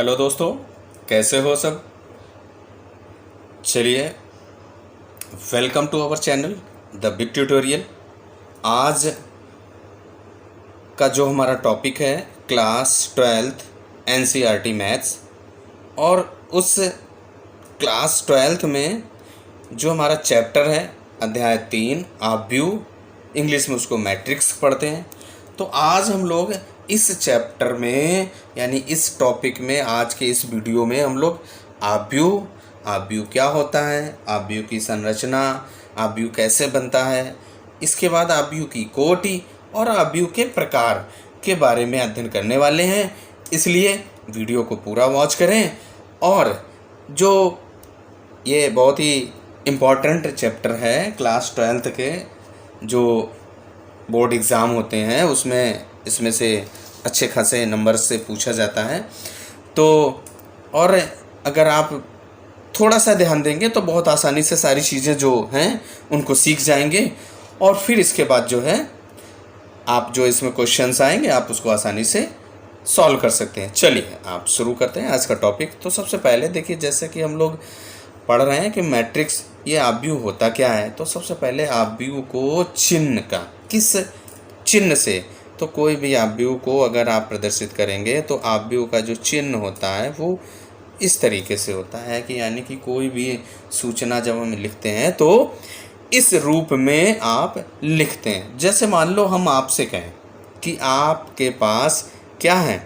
Hello दोस्तों, कैसे हो सब। चलिए, welcome to our channel the big tutorial. आज का जो हमारा टॉपिक है क्लास 12th एनसीईआरटी मैथ्स। और उस क्लास 12th में जो हमारा चैप्टर है अध्याय 3 आप व्यू, इंग्लिश में उसको मैट्रिक्स पढ़ते हैं। तो आज हम लोग इस चैप्टर में यानी इस टॉपिक में आज के इस वीडियो में हम लोग आव्यूह क्या होता है, आव्यूह की संरचना, आव्यूह कैसे बनता है, इसके बाद आव्यूह की कोटि और आव्यूह के प्रकार के बारे में अध्ययन करने वाले हैं। इसलिए वीडियो को पूरा वॉच करें। और जो ये बहुत ही इम्पॉर्टेंट चैप्टर है क्लास 12th के जो बोर्ड एग्ज़ाम होते हैं उसमें इसमें से अच्छे खासे नंबर से पूछा जाता है। तो और अगर आप थोड़ा सा ध्यान देंगे तो बहुत आसानी से सारी चीज़ें जो हैं उनको सीख जाएंगे। और फिर इसके बाद जो है आप जो इसमें क्वेश्चंस आएंगे आप उसको आसानी से सॉल्व कर सकते हैं। चलिए आप शुरू करते हैं आज का टॉपिक। तो सबसे पहले देखिए, जैसे कि हम लोग पढ़ रहे हैं कि मैट्रिक्स ये आव्यूह होता क्या है। तो सबसे पहले आव्यूह को चिन्ह का, किस चिन्ह से, तो कोई भी आव्यूह को अगर आप प्रदर्शित करेंगे तो आव्यूह का जो चिन्ह होता है वो इस तरीके से होता है कि यानी कि कोई भी सूचना जब हम लिखते हैं तो इस रूप में आप लिखते हैं। जैसे मान लो हम आपसे कहें कि आपके पास क्या है,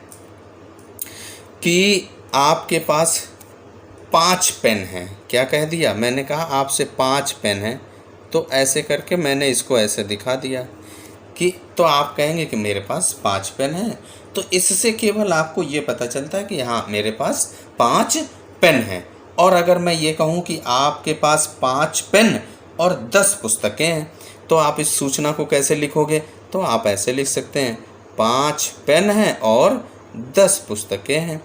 कि आपके पास 5 पेन हैं। क्या कह दिया, मैंने कहा आपसे 5 पेन हैं। तो ऐसे करके मैंने इसको ऐसे दिखा दिया कि, तो आप कहेंगे कि मेरे पास 5 पेन हैं। तो इससे केवल आपको ये पता चलता है कि हाँ मेरे पास 5 पेन हैं। और अगर मैं ये कहूँ कि आपके पास 5 पेन और 10 पुस्तकें हैं, तो आप इस सूचना को कैसे लिखोगे, तो आप ऐसे लिख सकते हैं 5 पेन हैं और 10 पुस्तकें हैं।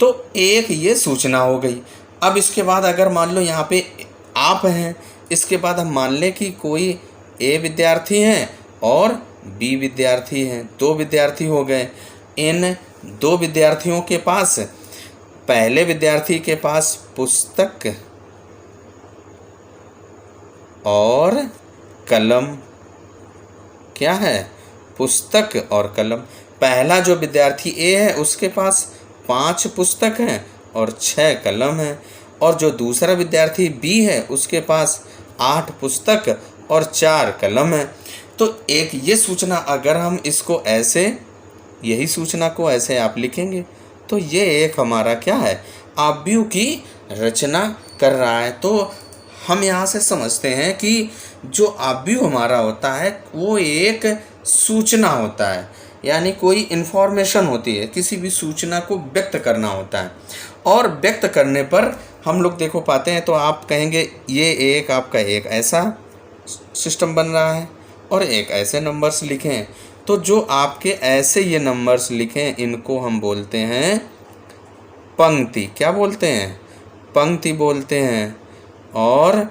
तो एक ये सूचना हो गई। अब इसके बाद अगर मान लो यहाँ पे आप हैं, इसके बाद हम मान लें कि कोई ए विद्यार्थी हैं और बी विद्यार्थी हैं, 2 विद्यार्थी हो गए। इन 2 विद्यार्थियों के पास, पहले विद्यार्थी के पास पुस्तक और कलम, क्या है, पुस्तक और कलम। पहला जो विद्यार्थी ए है उसके पास 5 पुस्तक हैं और 6 कलम हैं। और जो दूसरा विद्यार्थी बी है उसके पास 8 पुस्तक और 4 कलम हैं। तो एक ये सूचना, अगर हम इसको ऐसे, यही सूचना को ऐसे आप लिखेंगे तो ये एक हमारा क्या है, आव्यूह की रचना कर रहा है। तो हम यहाँ से समझते हैं कि जो आव्यूह हमारा होता है वो एक सूचना होता है, यानी कोई इन्फॉर्मेशन होती है, किसी भी सूचना को व्यक्त करना होता है। और व्यक्त करने पर हम लोग देखो पाते हैं, तो आप कहेंगे ये एक आपका एक ऐसा सिस्टम बन रहा है और एक ऐसे नंबर्स लिखें। तो जो आपके ऐसे ये नंबर्स लिखें इनको हम बोलते हैं पंक्ति। क्या बोलते हैं, पंक्ति बोलते हैं। और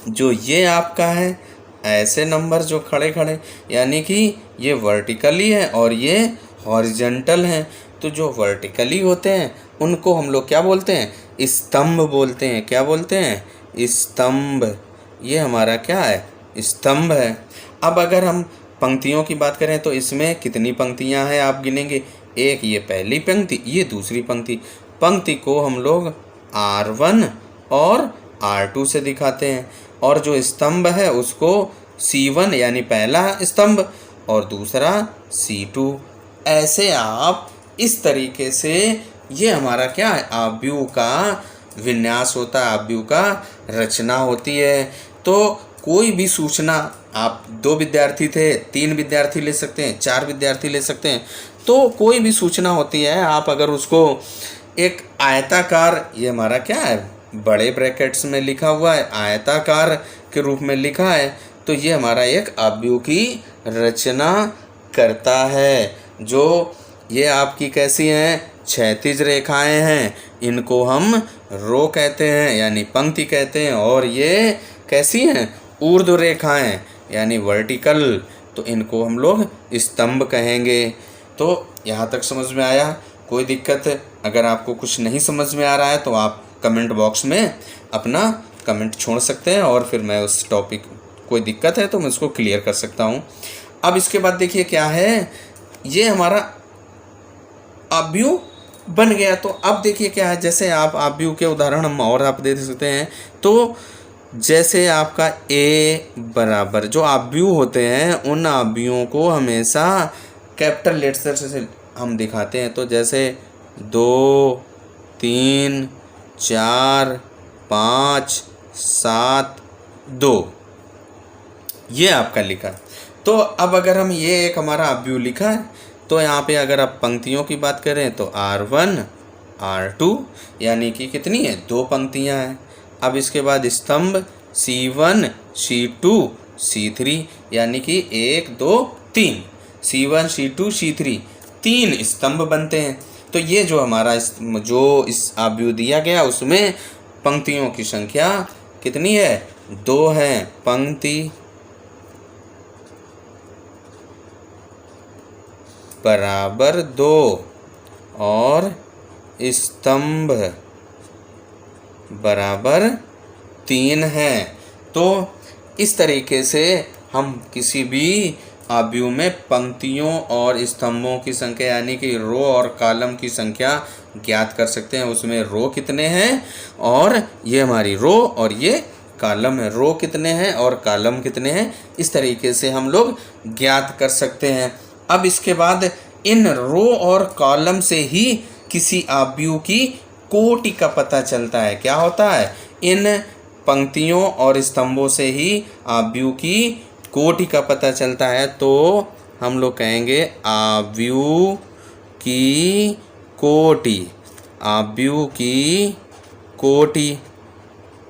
जो ये आपका है ऐसे नंबर जो खड़े खड़े, यानी कि ये वर्टिकली है और ये हॉरिजॉन्टल हैं। तो जो वर्टिकली होते हैं उनको हम लोग क्या बोलते हैं, स्तंभ बोलते हैं। क्या बोलते हैं, स्तंभ। ये हमारा क्या है, स्तंभ है। अब अगर हम पंक्तियों की बात करें तो इसमें कितनी पंक्तियां हैं आप गिनेंगे, एक ये पहली पंक्ति, ये दूसरी पंक्ति। पंक्ति को हम लोग R1 और R2 से दिखाते हैं। और जो स्तंभ है उसको C1 यानी पहला स्तंभ और दूसरा C2। ऐसे आप इस तरीके से, ये हमारा क्या है, आव्यूह का विन्यास होता है, आव्यूह का रचना होती है। तो कोई भी सूचना, आप 2 विद्यार्थी थे, 3 विद्यार्थी ले सकते हैं, 4 विद्यार्थी ले सकते हैं। तो कोई भी सूचना होती है, आप अगर उसको एक आयताकार, ये हमारा क्या है, बड़े ब्रैकेट्स में लिखा हुआ है, आयताकार के रूप में लिखा है, तो ये हमारा एक आव्यूह की रचना करता है। जो ये आपकी कैसी हैं, क्षैतिज रेखाएं हैं, इनको हम रो कहते हैं यानी पंक्ति कहते हैं। और ये कैसी हैं, ऊर्ध्व रेखाएं यानी वर्टिकल, तो इनको हम लोग स्तंभ कहेंगे। तो यहाँ तक समझ में आया। कोई दिक्कत अगर आपको कुछ नहीं समझ में आ रहा है तो आप कमेंट बॉक्स में अपना कमेंट छोड़ सकते हैं और फिर मैं उस टॉपिक, कोई दिक्कत है तो मैं उसको क्लियर कर सकता हूँ। अब इसके बाद देखिए क्या है, ये हमारा अवयव बन गया। तो अब देखिए क्या है, जैसे आप अवयव के उदाहरण हम और आप दे सकते हैं। तो जैसे आपका ए बराबर, जो अवयव होते हैं उन अवयवों को हमेशा कैपिटल लेटर से हम दिखाते हैं। तो जैसे 2, 3, 4, 5, 7, 2, ये आपका लिखा। तो अब अगर हम ये एक हमारा अवयव लिखा है, तो यहाँ पे अगर आप पंक्तियों की बात करें तो R1, R2 यानी कि कितनी है, 2 पंक्तियाँ हैं। अब इसके बाद स्तंभ C1, C2, C3 यानी कि 1, 2, 3, C1, C2, C3 3 स्तंभ बनते हैं। तो ये जो हमारा जो इस अवयव दिया गया उसमें पंक्तियों की संख्या कितनी है, 2 है। पंक्ति बराबर 2 और स्तंभ बराबर 3 है। तो इस तरीके से हम किसी भी अवयव में पंक्तियों और स्तंभों की संख्या यानी कि रो और कॉलम की संख्या ज्ञात कर सकते हैं। उसमें रो कितने हैं और ये हमारी रो और ये कॉलम है, रो कितने हैं और कॉलम कितने हैं, इस तरीके से हम लोग ज्ञात कर सकते हैं। अब इसके बाद इन रो और कॉलम से ही किसी अवयव की कोटि का पता चलता है। क्या होता है, इन पंक्तियों और स्तंभों से ही अवयव की कोटि का पता चलता है। तो हम लोग कहेंगे अवयव की कोटि। अवयव की कोटि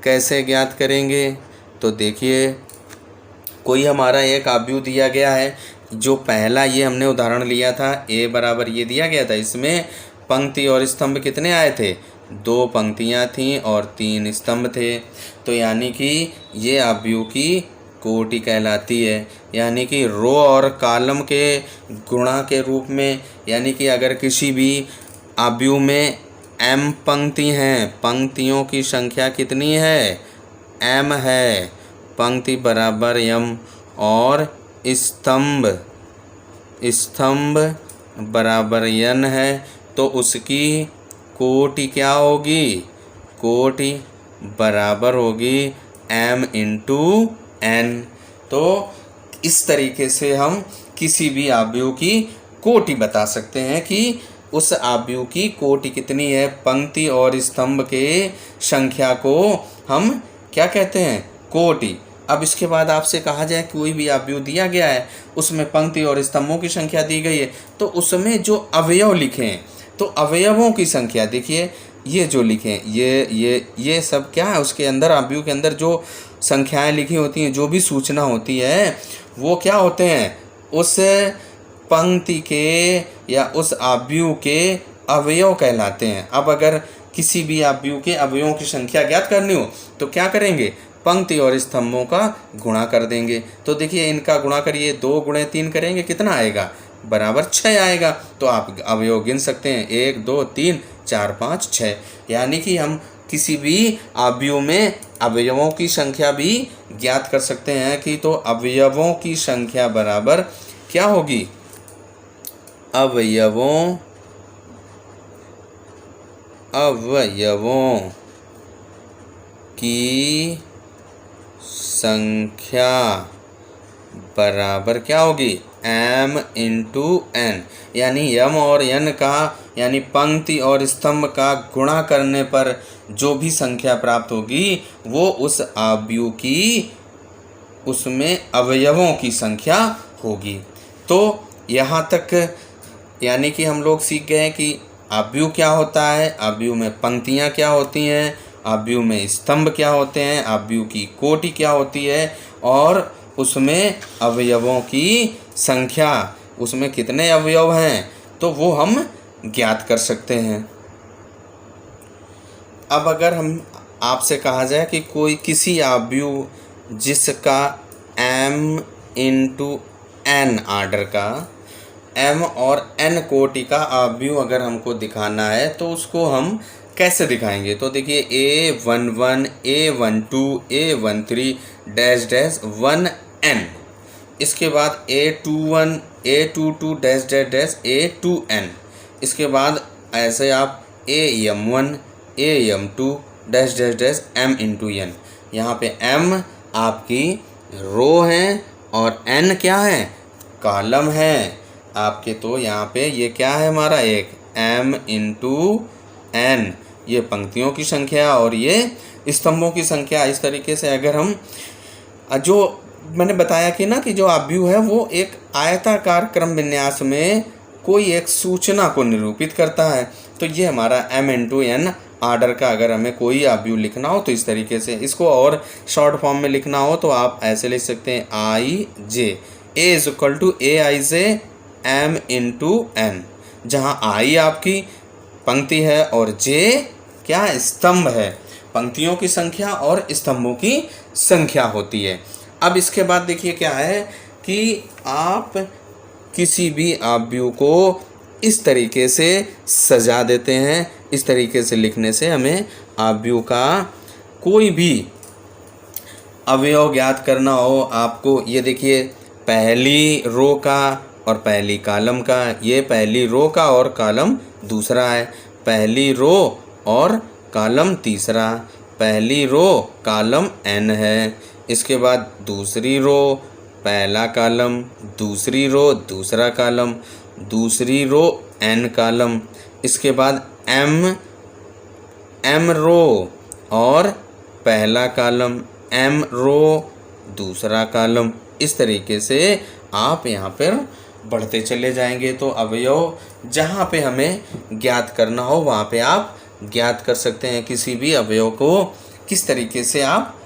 कैसे ज्ञात करेंगे, तो देखिए कोई हमारा एक अवयव दिया गया है, जो पहला ये हमने उदाहरण लिया था, ए बराबर ये दिया गया था। इसमें पंक्ति और स्तंभ कितने आए थे, 2 पंक्तियाँ थीं और 3 स्तंभ थे। तो यानी कि ये अवयव की कोटि कहलाती है। यानी कि रो और कॉलम के गुणा के रूप में, यानी कि अगर किसी भी अवयव में m पंक्ति हैं, पंक्तियों की संख्या कितनी है, m है, पंक्ति बराबर m, और स्तंभ बराबर n है, तो उसकी कोटि क्या होगी, कोटि बराबर होगी m इंटू n। तो इस तरीके से हम किसी भी अवयव की कोटि बता सकते हैं कि उस अवयव की कोटि कितनी है। पंक्ति और स्तंभ के संख्या को हम क्या कहते हैं, कोटि। अब इसके बाद आपसे कहा जाए कोई भी अवयव दिया गया है, उसमें पंक्ति और स्तंभों की संख्या दी गई है, तो उसमें जो अवयव लिखे हैं, तो अवयवों की संख्या देखिए, ये जो लिखे हैं ये सब क्या है, उसके अंदर अवयव के अंदर जो संख्याएं लिखी होती हैं, जो भी सूचना होती है, वो क्या होते हैं, उस पंक्ति के या उस अवयव के अवयव कहलाते हैं। अब अगर किसी भी अवयव के अवयवों की संख्या ज्ञात करनी हो तो क्या करेंगे, पंक्ति और स्तंभों का गुणा कर देंगे। तो देखिए इनका गुणा करिए, 2 गुणे 3 करेंगे, कितना आएगा, बराबर 6 आएगा। तो आप अवयव गिन सकते हैं, 1, 2, 3, 4, 5, 6। यानी कि हम किसी भी अवयव में अवयवों की संख्या भी ज्ञात कर सकते हैं कि तो अवयवों की संख्या बराबर क्या होगी, अवयवों की संख्या बराबर क्या होगी, m इंटू n। यानी m और n का, यानी पंक्ति और स्तंभ का गुणा करने पर जो भी संख्या प्राप्त होगी वो उस अवयव की, उसमें अवयवों की संख्या होगी। तो यहाँ तक यानी कि हम लोग सीख गए कि अवयव क्या होता है, अवयव में पंक्तियाँ क्या होती हैं, अवयव में स्तंभ क्या होते हैं, अवयव की कोटि क्या होती है, और उसमें अवयवों की संख्या, उसमें कितने अवयव हैं, तो वो हम ज्ञात कर सकते हैं। अब अगर हम आपसे कहा जाए कि कोई किसी अवयव जिसका m इंटू n आर्डर का m और n कोटि का आव्यूह अगर हमको दिखाना है तो उसको हम कैसे दिखाएंगे? तो देखिए A11, A12, A13 dash dash 1n, इसके बाद A21, A22 dash dash dash A2n, इसके बाद ऐसे आप AM1, AM2 dash dash dash m into n। यहाँ पे m आपकी रो है और n क्या है? कॉलम है आपके। तो यहाँ पे ये क्या है हमारा? एक m इंटू n, ये पंक्तियों की संख्या और ये स्तंभों की संख्या। इस तरीके से अगर हम जो मैंने बताया कि ना कि जो आव्यूह है वो एक आयताकार क्रम विन्यास में कोई एक सूचना को निरूपित करता है। तो ये हमारा m इंटू n आर्डर का अगर हमें कोई आव्यूह लिखना हो तो इस तरीके से। इसको और शॉर्ट फॉर्म में लिखना हो तो आप ऐसे लिख सकते हैं I J, A is equal to A I J m into n, जहाँ आई आपकी पंक्ति है और जे क्या है? स्तंभ है। पंक्तियों की संख्या और स्तंभों की संख्या होती है। अब इसके बाद देखिए क्या है कि आप किसी भी आव्यूह को इस तरीके से सजा देते हैं। इस तरीके से लिखने से हमें आव्यूह का कोई भी अवयव ज्ञात करना हो आपको, ये देखिए पहली रो का और पहली कॉलम का, ये पहली रो का और कॉलम दूसरा है, पहली रो और कॉलम तीसरा, पहली रो कॉलम n है, इसके बाद दूसरी रो पहला कॉलम, दूसरी रो दूसरा कॉलम, दूसरी रो n कॉलम, इसके बाद m रो और पहला कॉलम, m रो दूसरा कॉलम। इस तरीके से आप यहाँ पर बढ़ते चले जाएंगे। तो अवयव जहाँ पे हमें ज्ञात करना हो वहाँ पे आप ज्ञात कर सकते हैं। किसी भी अवयव को किस तरीके से आप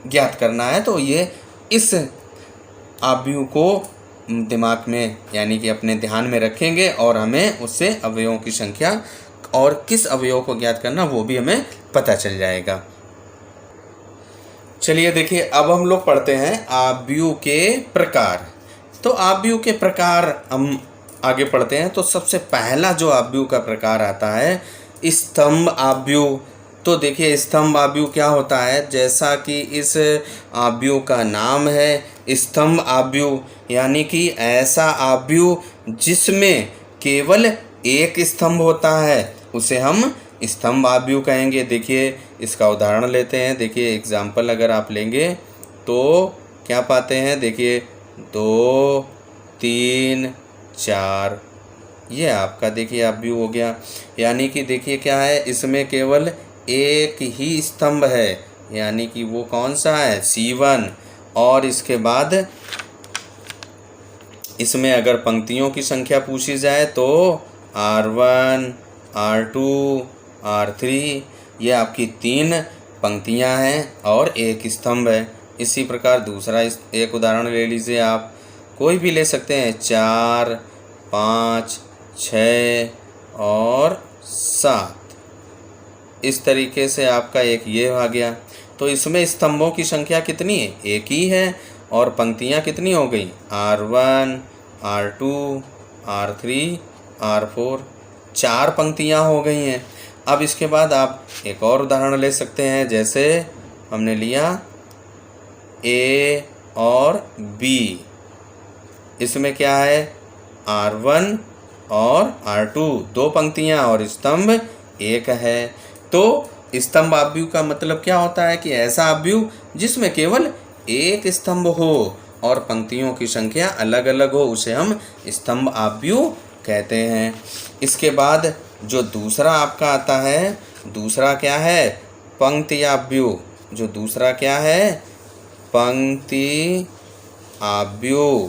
ज्ञात करना है तो ये इस आव्यूह को दिमाग में यानी कि अपने ध्यान में रखेंगे और हमें उससे अवयवों की संख्या और किस अवयव को ज्ञात करना वो भी हमें पता चल जाएगा। चलिए देखिए अब हम लोग पढ़ते हैं आव्यूह के प्रकार। तो आव्यूह के प्रकार हम आगे पढ़ते हैं। तो सबसे पहला जो आव्यूह का प्रकार आता है स्तंभ आव्यूह। तो देखिए स्तंभ आव्यूह क्या होता है? जैसा कि इस आव्यूह का नाम है स्तंभ आव्यूह, यानी कि ऐसा आव्यूह जिसमें केवल एक स्तंभ होता है उसे हम स्तंभ आव्यूह कहेंगे। देखिए इसका उदाहरण लेते हैं। देखिए एग्जाम्पल अगर आप लेंगे तो क्या पाते हैं? देखिए 2, 3, 4, ये आपका देखिए आव्यूह हो गया। यानी कि देखिए क्या है, इसमें केवल एक ही स्तंभ है, यानी कि वो कौन सा है? C1। और इसके बाद इसमें अगर पंक्तियों की संख्या पूछी जाए तो R1, R2, R3, ये आपकी 3 पंक्तियां हैं और एक स्तंभ है। इसी प्रकार दूसरा एक उदाहरण ले लीजिए, आप कोई भी ले सकते हैं, 4, 5, 6 और 7। इस तरीके से आपका एक ये आ गया। तो इसमें स्तंभों की संख्या कितनी है? एक ही है। और पंक्तियां कितनी हो गई? R1, R2, R3, R4, 4 पंक्तियां हो गई हैं। अब इसके बाद आप एक और उदाहरण ले सकते हैं। जैसे हमने लिया A और B, इसमें क्या है? R1 और R2, 2 पंक्तियां और स्तंभ एक है। तो स्तंभ आव्यूह का मतलब क्या होता है कि ऐसा आव्यूह जिसमें केवल एक स्तंभ हो और पंक्तियों की संख्या अलग अलग हो उसे हम स्तंभ आव्यूह कहते हैं। इसके बाद जो दूसरा आपका आता है, दूसरा क्या है? पंक्ति आव्यूह। जो दूसरा क्या है? पंक्ति आव्यूह।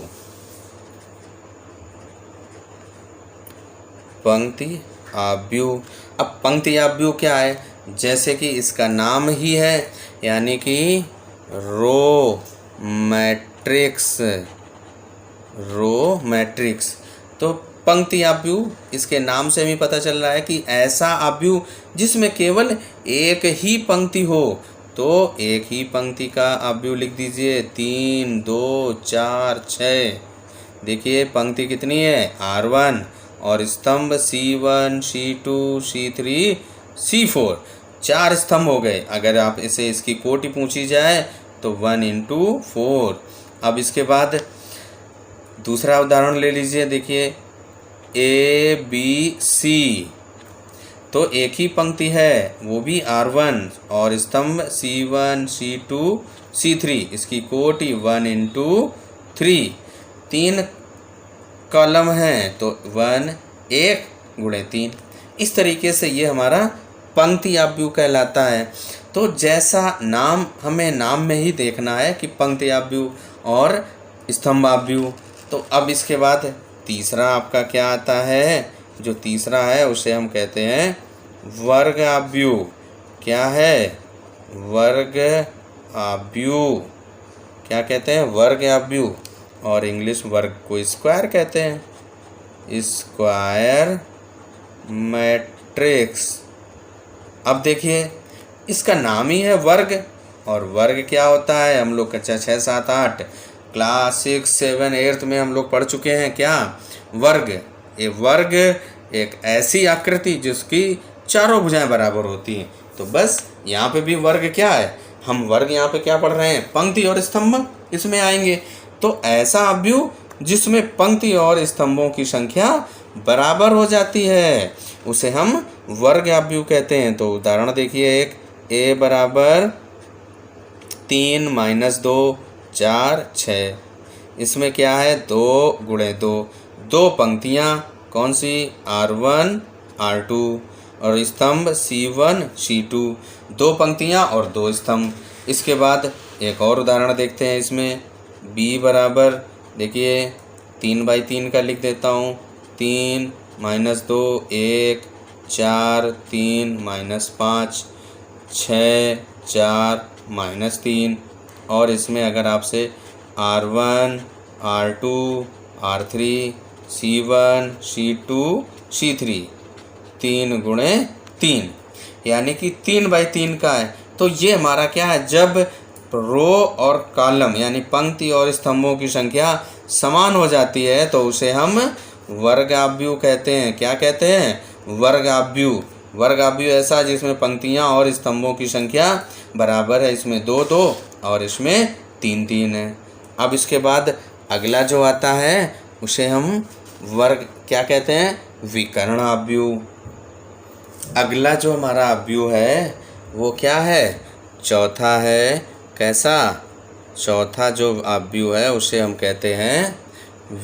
पंक्ति आव्यूह। अब पंक्ति आव्यूह क्या है? जैसे कि इसका नाम ही है, यानी कि रो मैट्रिक्स। Row matrix. तो पंक्ति आव्यूह इसके नाम से भी पता चल रहा है कि ऐसा आव्यूह जिसमें केवल एक ही पंक्ति हो। तो एक ही पंक्ति का आव्यूह लिख दीजिए, 3, 2, 4, 6। देखिए पंक्ति कितनी है R1 और स्तंभ C1 C2 C3 C4, 4 स्तंभ हो गए। अगर आप इसे इसकी कोटि पूछी जाए तो 1 इंटू 4। अब इसके बाद दूसरा उदाहरण ले लीजिए। देखिए ABC, तो एक ही पंक्ति है, वो भी R1 और स्तंभ C1 C2 C3, इसकी कोटि 1 इंटू 3। 3 कॉलम हैं तो 1 गुणे 3। इस तरीके से ये हमारा पंक्ति आव्यूह कहलाता है। तो जैसा नाम, हमें नाम में ही देखना है कि पंक्ति आव्यूह और स्तंभ आव्यूह। तो अब इसके बाद तीसरा आपका क्या आता है? जो तीसरा है उसे हम कहते हैं वर्ग आव्यूह। क्या है? वर्ग आव्यूह। क्या कहते हैं? वर्ग आव्यूह। और इंग्लिश वर्ग को स्क्वायर कहते हैं, स्क्वायर मैट्रिक्स। अब देखिए इसका नाम ही है वर्ग, और वर्ग क्या होता है हम लोग कक्षा 6, 7, 8 क्लास 6, 7, 8 में हम लोग पढ़ चुके हैं। क्या? वर्ग। ये वर्ग एक ऐसी आकृति जिसकी चारों भुजाएं बराबर होती हैं। तो बस यहाँ पे भी वर्ग क्या है? हम वर्ग यहाँ पे क्या पढ़ रहे हैं? पंक्ति और स्तंभ इसमें आएंगे। तो ऐसा आव्यूह जिसमें पंक्ति और स्तंभों की संख्या बराबर हो जाती है उसे हम वर्ग आव्यूह कहते हैं। तो उदाहरण देखिए, एक A बराबर 3 - 2 4 6। इसमें क्या है? 2 गुणे 2, 2 पंक्तियाँ कौन सी? R1 R2 और स्तंभ C1 C2, 2 पंक्तियाँ और 2 स्तंभ। इसके बाद एक और उदाहरण देखते हैं। इसमें B बराबर, देखिए 3/3 का लिख देता हूँ, 3 - 2 1 4 3 - 5 6 4 - 3। और इसमें अगर आपसे R1 R2 R3 C1 C2 C3, 3 गुणे 3, यानी कि 3/3 का है। तो ये हमारा क्या है? जब रो और कॉलम यानी पंक्ति और स्तंभों की संख्या समान हो जाती है तो उसे हम वर्ग आव्यूह कहते हैं। क्या कहते हैं? वर्ग आव्यूह। वर्ग आव्यूह ऐसा जिसमें पंक्तियाँ और स्तंभों की संख्या बराबर है। इसमें 2 2 और इसमें 3 3 है। अब इसके बाद अगला जो आता है उसे हम वर्ग क्या कहते हैं? विकर्ण आव्यूह। अगला जो हमारा आव्यूह है वो क्या है? चौथा है। कैसा? चौथा जो आव्यूह है उसे हम कहते हैं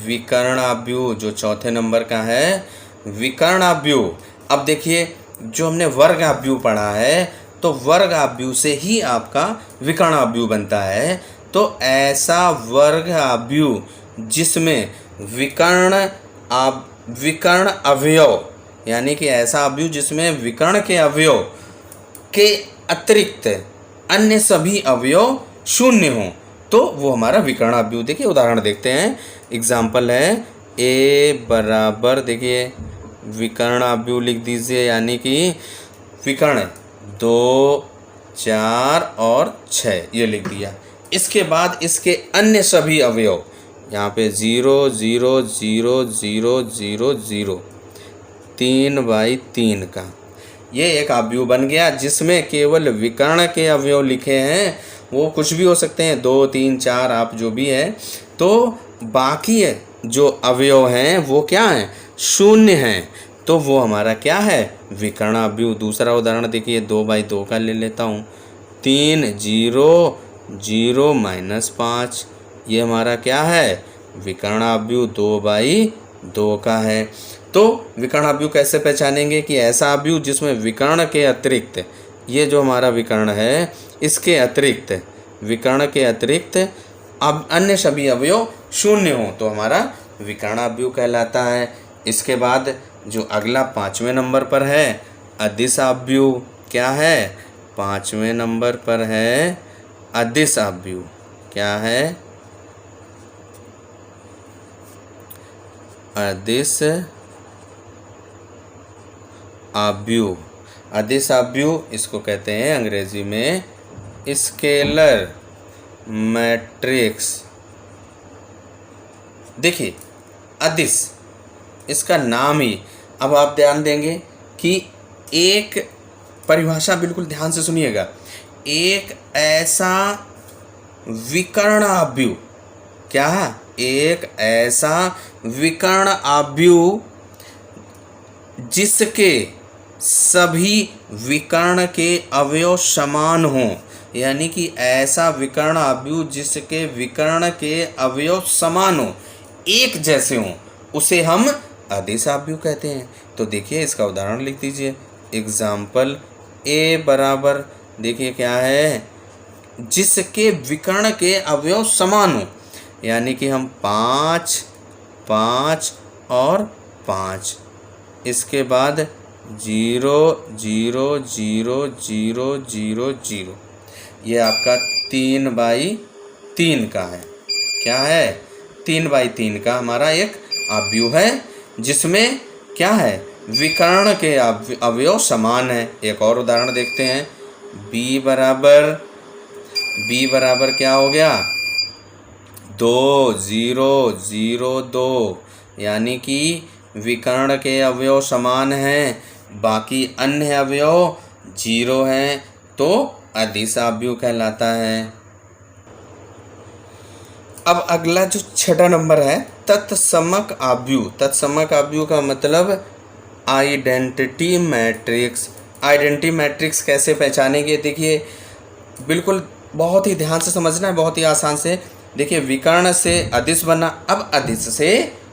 विकर्ण आव्यूह। जो चौथे नंबर का है विकर्ण आव्यूह। अब देखिए जो हमने वर्ग आव्यूह पढ़ा है तो वर्ग आव्यूह से ही आपका विकर्ण आव्यूह बनता है। तो ऐसा वर्ग आव्यूह जिसमें विकर्ण अवयव, यानी कि ऐसा आव्यूह जिसमें विकर्ण के अवयव के अतिरिक्त अन्य सभी अवयव शून्य हों, तो वो हमारा विकर्ण आव्यूह। देखिए उदाहरण देखते हैं। एग्जाम्पल है A बराबर, देखिए विकर्ण आव्यूह लिख दीजिए, यानी कि विकर्ण 2 4 और 6 ये लिख दिया। इसके बाद इसके अन्य सभी अवयव यहाँ पे 0 0 0 0 0 0, 3/3 का ये एक आव्यूह बन गया जिसमें केवल विकर्ण के अवयव लिखे हैं। वो कुछ भी हो सकते हैं, 2 3 4 आप जो भी है। तो बाकी जो अवयव हैं वो क्या हैं? शून्य हैं। तो वो हमारा क्या है? विकर्ण आव्यूह। दूसरा उदाहरण देखिए, 2/2 का ले लेता हूँ, 3 0 0 - 5। ये हमारा क्या है? विकर्ण आव्यूह 2/2 का है। तो विकर्ण आव्यूह कैसे पहचानेंगे? कि ऐसा आव्यूह जिसमें विकर्ण के अतिरिक्त, ये जो हमारा विकर्ण है इसके अतिरिक्त, विकर्ण के अतिरिक्त अब अन्य सभी अवयव शून्य हों तो हमारा विकर्ण आव्यूह कहलाता है। इसके बाद जो अगला 5वें नंबर पर है अदिश आव्यूह। क्या है? 5वें नंबर पर है अदिश आव्यूह। क्या है? अदिश आव्यूह। अदिश आव्यूह इसको कहते हैं अंग्रेजी में स्केलर मैट्रिक्स। देखिए अदिश, इसका नाम ही। अब आप ध्यान देंगे कि एक परिभाषा बिल्कुल ध्यान से सुनिएगा, एक ऐसा विकर्ण आव्यूह, क्या है? एक ऐसा विकर्ण आव्यूह जिसके सभी विकर्ण के अवयव समान हों, यानी कि ऐसा विकर्ण आव्यूह जिसके विकर्ण के अवयव समान हों, एक जैसे हों, उसे हम अदिश आव्यूह कहते हैं। तो देखिए इसका उदाहरण लिख दीजिए। एग्जाम्पल ए बराबर, देखिए क्या है, जिसके विकर्ण के अवयव समान हो, यानी कि हम 5, 5 और 5, इसके बाद 0 0 0 0 0 0, ये आपका 3/3 का है। क्या है? 3/3 का हमारा एक आव्यूह है जिसमें क्या है, विकर्ण के अवयव समान है। एक और उदाहरण देखते हैं। b बराबर क्या हो गया, 2 0 0 2, यानी कि विकर्ण के अवयव समान हैं, बाकी अन्य अवयव 0 हैं, तो अदिश आव्यूह कहलाता है। अब अगला जो 6वां नंबर है, तत्समक आव्यूह। तत्समक आव्यूह का मतलब आइडेंटिटी मैट्रिक्स। आइडेंटिटी मैट्रिक्स कैसे पहचानेंगे? देखिए बिल्कुल बहुत ही ध्यान से समझना है, बहुत ही आसान से। देखिए विकर्ण से अदिश बना, अब अदिश से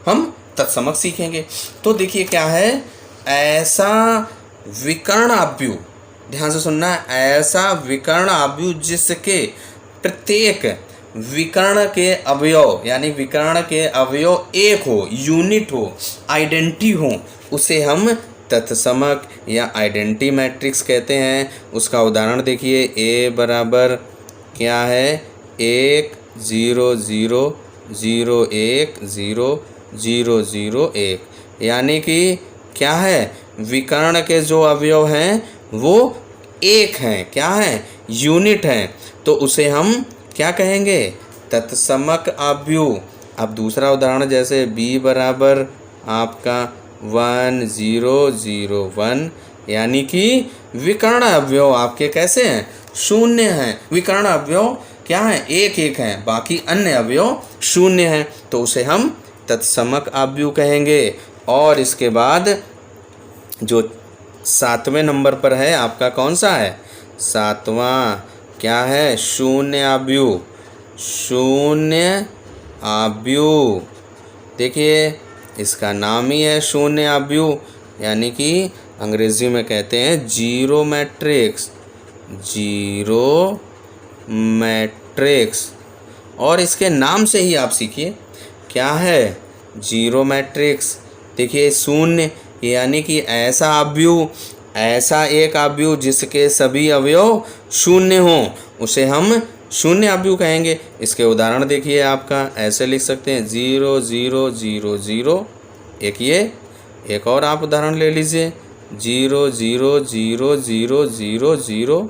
हम तत्समक सीखेंगे। तो देखिए क्या है, ऐसा विकर्ण आव्यूह, ध्यान से सुनना है, ऐसा विकर्ण आव्यूह जिसके प्रत्येक विकर्ण के अवयव, यानी विकर्ण के अवयव एक हो, यूनिट हो, आइडेंटिटी हो, उसे हम तत्समक या आइडेंटिटी मैट्रिक्स कहते हैं। उसका उदाहरण देखिए। ए बराबर क्या है, 1 0 0 0 1 0 0 0 1, यानी कि क्या है, विकर्ण के जो अवयव हैं वो एक हैं, क्या है, यूनिट हैं, तो उसे हम क्या कहेंगे, तत्समक आव्यूह। अब दूसरा उदाहरण जैसे b बराबर आपका 1 0 0 1, यानी कि विकर्ण अवयव आपके कैसे हैं, शून्य हैं। विकर्ण अवयव क्या है, एक एक हैं, बाकी अन्य अवयव शून्य हैं, तो उसे हम तत्समक आव्यूह कहेंगे। और इसके बाद जो 7वें नंबर पर है आपका, कौन सा है, 7वां, क्या है, शून्य आव्यूह। शून्य आव्यूह, देखिए इसका नाम ही है शून्य आव्यूह, यानी कि अंग्रेजी में कहते हैं जीरो मैट्रिक्स। जीरो मैट्रिक्स, और इसके नाम से ही आप सीखिए क्या है, जीरो मैट्रिक्स। देखिए शून्य, यानी कि ऐसा आव्यूह, ऐसा एक आव्यूह जिसके सभी अवयव शून्य हों, उसे हम शून्य आव्यूह कहेंगे। इसके उदाहरण देखिए, आपका ऐसे लिख सकते हैं 0 0 0 0, एक और आप उदाहरण ले लीजिए 0 0 0 0 0 0,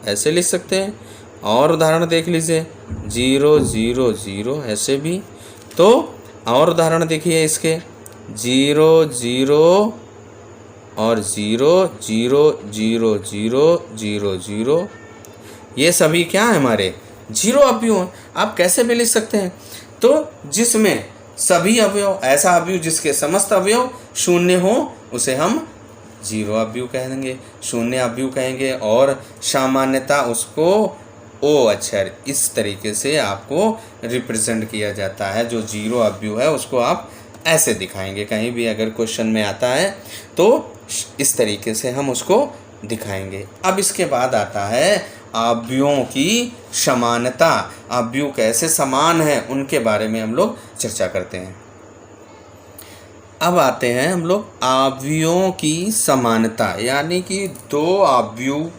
ऐसे लिख सकते हैं। और उदाहरण देख लीजिए 0 0 0, ऐसे भी। तो और उदाहरण देखिए इसके 0 0 और 0 0 0 0 0 0, ये सभी क्या है, हमारे जीरो आव्यूह हैं। आप कैसे भी लिख सकते हैं, तो जिसमें सभी अवयव, ऐसा आव्यूह जिसके समस्त अवयव शून्य हो, उसे हम जीरो आव्यूह कहेंगे, शून्य आव्यूह कहेंगे। और सामान्यता उसको ओ अक्षर इस तरीके से आपको रिप्रेजेंट किया जाता है। जो जीरो आव्यूह है उसको आप ऐसे दिखाएंगे, कहीं भी अगर क्वेश्चन में आता है तो इस तरीके से हम उसको दिखाएंगे। अब इसके बाद आता है आव्यूहों की समानता। आव्यूह कैसे समान है उनके बारे में हम लोग चर्चा करते हैं। अब आते हैं हम लोग आव्यूहों की समानता, यानी कि दो आव्यूह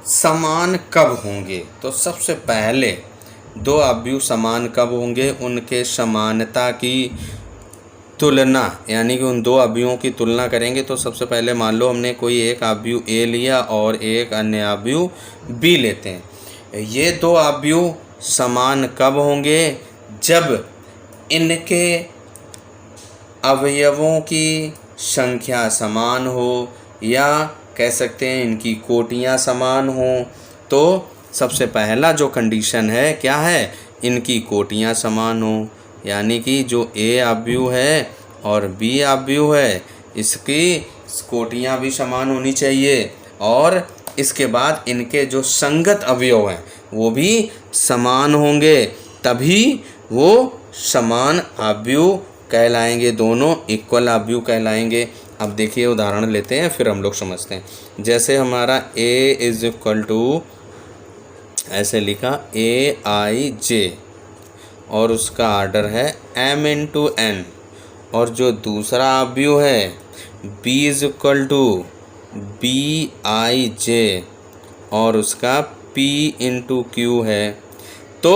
समान कब होंगे। तो सबसे पहले दो आव्यूह समान कब होंगे, उनके समानता की तुलना, यानी कि उन दो आव्यूहों की तुलना करेंगे। तो सबसे पहले मान लो हमने कोई एक आव्यूह ए लिया और एक अन्य आव्यूह बी लेते हैं। ये दो आव्यूह समान कब होंगे, जब इनके अवयवों की संख्या समान हो या कह सकते हैं इनकी कोटियाँ समान हो, तो सबसे पहला जो कंडीशन है क्या है, इनकी कोटियाँ समान हो, यानी कि जो ए अवयव है और बी अवयव है इसकी कोटियाँ भी समान होनी चाहिए, और इसके बाद इनके जो संगत अवयव हैं वो भी समान होंगे, तभी वो समान अवयव कहलाएंगे, दोनों इक्वल अवयव कहलाएंगे। अब देखिए उदाहरण लेते हैं फिर हम लोग समझते हैं। जैसे हमारा a इज इक्वल टू ऐसे लिखा AIJ और उसका आर्डर है m इंटू n, और जो दूसरा अवयव है b is equal to BIJ और उसका p इंटू Q है। तो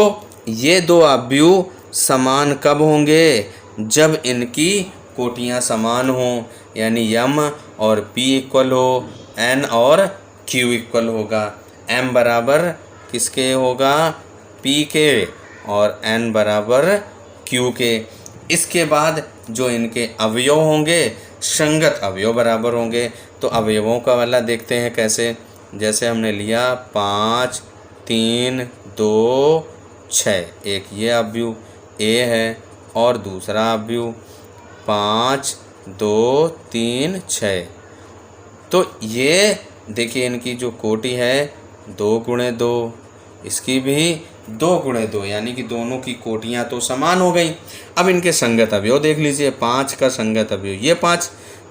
ये दो अवयव समान कब होंगे, जब इनकी कोटियाँ समान हों, यानी m और p इक्वल हो, n और q इक्वल होगा। m बराबर किसके होगा, p के, और n बराबर q के। इसके बाद जो इनके अवयव होंगे संगत अवयव बराबर होंगे। तो अवयवों का वाला देखते हैं कैसे। जैसे हमने लिया 5 3 2 6, एक ये अवयव a है और दूसरा अवयव 5 2 3 6। तो ये देखिए इनकी जो कोटि है 2 गुणे 2, इसकी भी 2 गुणे 2, यानी कि दोनों की कोटियाँ तो समान हो गई। अब इनके संगत अवयव देख लीजिए, 5 का संगत अवयव ये 5,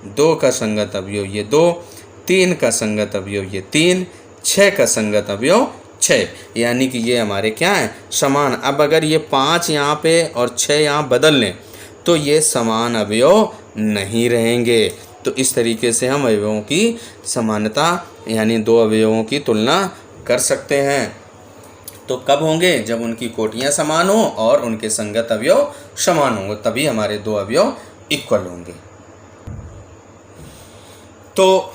2 का संगत अवयव ये 2, 3 का संगत अवयव ये 3, 6 का संगत अवयव 6, यानी कि ये हमारे क्या हैं, समान। अब अगर ये 5 यहाँ पे और 6 यहाँ बदल लें तो ये समान अवयव नहीं रहेंगे। तो इस तरीके से हम अवयवों की समानता यानी दो अवयवों की तुलना कर सकते हैं। तो कब होंगे, जब उनकी कोटियाँ समान हो और उनके संगत अवयव समान होंगे, तभी हमारे दो अवयव इक्वल होंगे। तो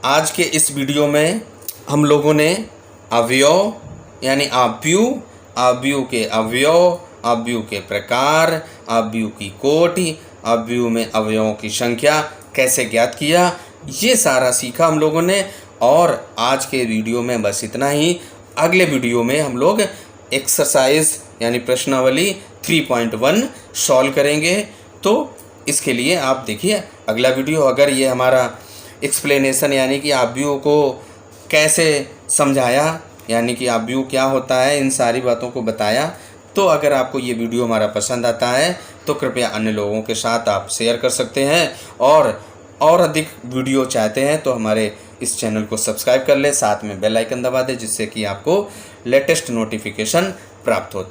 आज के इस वीडियो में हम लोगों ने अवयव यानी अवयव, अवयव के अवयव, अवयव के प्रकार, अवयव की कोटि, अवयव में अवयवों की संख्या कैसे ज्ञात किया, ये सारा सीखा हम लोगों ने। और आज के वीडियो में बस इतना ही। अगले वीडियो में हम लोग एक्सरसाइज यानी प्रश्नावली 3.1 सॉल्व करेंगे। तो इसके लिए आप देखिए अगला वीडियो। अगर ये हमारा एक्सप्लेनेशन यानी कि अवयव को कैसे समझाया, यानी कि अवयव क्या होता है, इन सारी बातों को बताया, तो अगर आपको ये वीडियो हमारा पसंद आता है तो कृपया अन्य लोगों के साथ आप शेयर कर सकते हैं। और अधिक वीडियो चाहते हैं तो हमारे इस चैनल को सब्सक्राइब कर लें, साथ में बेल आइकन दबा दें, जिससे कि आपको लेटेस्ट नोटिफिकेशन प्राप्त हो।